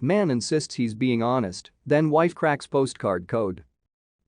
Man insists he's being honest, then wife cracks postcard code.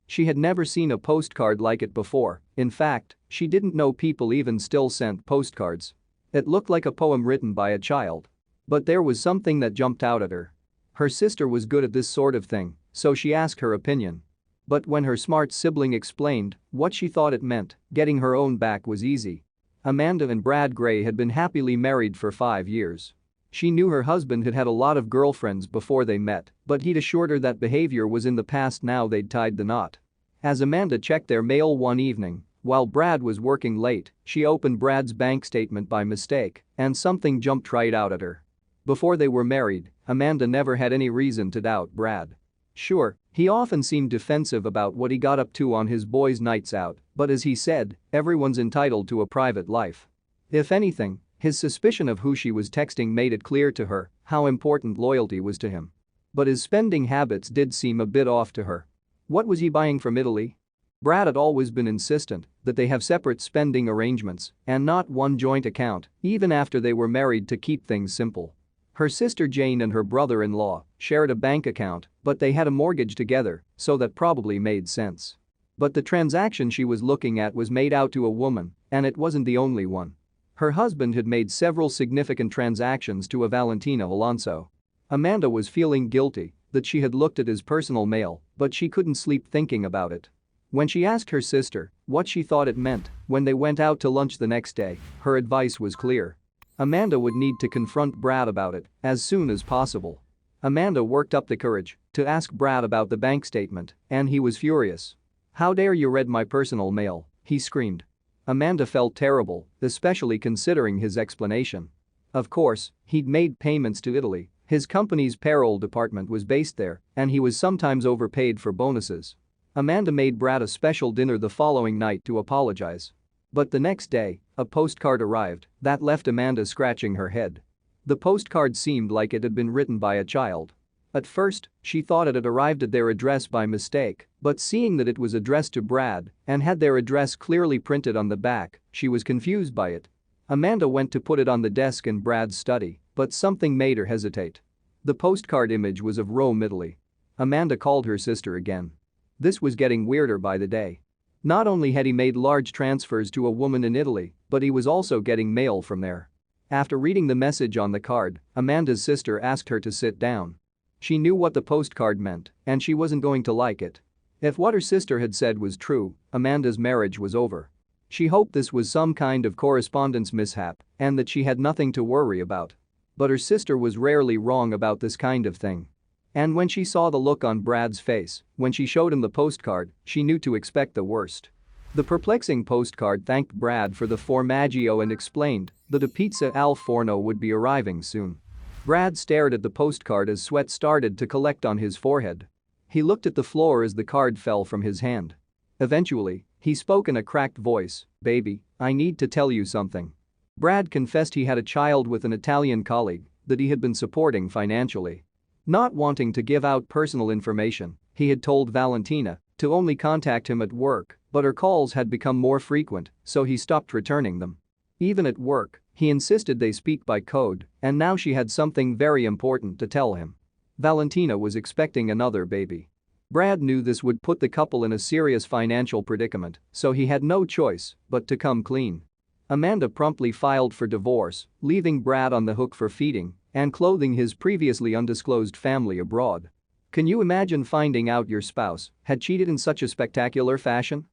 She had never seen a postcard like it before. In fact, she didn't know people even still sent postcards. It looked like a poem written by a child. But there was something that jumped out at her. Her sister was good at this sort of thing, so she asked her opinion. But when her smart sibling explained what she thought it meant, getting her own back was easy. Amanda and Brad Gray had been happily married for 5 years. She knew her husband had had a lot of girlfriends before they met, but he'd assured her that behavior was in the past now they'd tied the knot. As Amanda checked their mail one evening, while Brad was working late, she opened Brad's bank statement by mistake, and something jumped right out at her. Before they were married, Amanda never had any reason to doubt Brad. Sure, he often seemed defensive about what he got up to on his boys' nights out, but as he said, everyone's entitled to a private life. If anything, his suspicion of who she was texting made it clear to her how important loyalty was to him. But his spending habits did seem a bit off to her. What was he buying from Italy? Brad had always been insistent that they have separate spending arrangements and not one joint account, even after they were married, to keep things simple. Her sister Jane and her brother-in-law shared a bank account, but they had a mortgage together, so that probably made sense. But the transaction she was looking at was made out to a woman, and it wasn't the only one. Her husband had made several significant transactions to a Valentina Alonso. Amanda was feeling guilty that she had looked at his personal mail, but she couldn't sleep thinking about it. When she asked her sister what she thought it meant when they went out to lunch the next day, her advice was clear. Amanda would need to confront Brad about it as soon as possible. Amanda worked up the courage to ask Brad about the bank statement, and he was furious. "How dare you read my personal mail?" he screamed. Amanda felt terrible, especially considering his explanation. Of course, he'd made payments to Italy, his company's payroll department was based there, and he was sometimes overpaid for bonuses. Amanda made Brad a special dinner the following night to apologize. But the next day, a postcard arrived that left Amanda scratching her head. The postcard seemed like it had been written by a child. At first, she thought it had arrived at their address by mistake, but seeing that it was addressed to Brad and had their address clearly printed on the back, she was confused by it. Amanda went to put it on the desk in Brad's study, but something made her hesitate. The postcard image was of Rome, Italy. Amanda called her sister again. This was getting weirder by the day. Not only had he made large transfers to a woman in Italy, but he was also getting mail from there. After reading the message on the card, Amanda's sister asked her to sit down. She knew what the postcard meant, and she wasn't going to like it. If what her sister had said was true, Amanda's marriage was over. She hoped this was some kind of correspondence mishap and that she had nothing to worry about. But her sister was rarely wrong about this kind of thing. And when she saw the look on Brad's face when she showed him the postcard, she knew to expect the worst. The perplexing postcard thanked Brad for the formaggio and explained that a pizza al forno would be arriving soon. Brad stared at the postcard as sweat started to collect on his forehead. He looked at the floor as the card fell from his hand. Eventually, he spoke in a cracked voice, "Baby, I need to tell you something." Brad confessed he had a child with an Italian colleague that he had been supporting financially. Not wanting to give out personal information, he had told Valentina to only contact him at work, but her calls had become more frequent, so he stopped returning them. Even at work, he insisted they speak by code, and now she had something very important to tell him. Valentina was expecting another baby. Brad knew this would put the couple in a serious financial predicament, so he had no choice but to come clean. Amanda promptly filed for divorce, leaving Brad on the hook for feeding and clothing his previously undisclosed family abroad. Can you imagine finding out your spouse had cheated in such a spectacular fashion?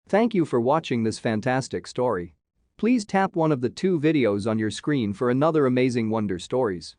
Thank you for watching this fantastic story. Please tap one of the 2 videos on your screen for another amazing wonder stories.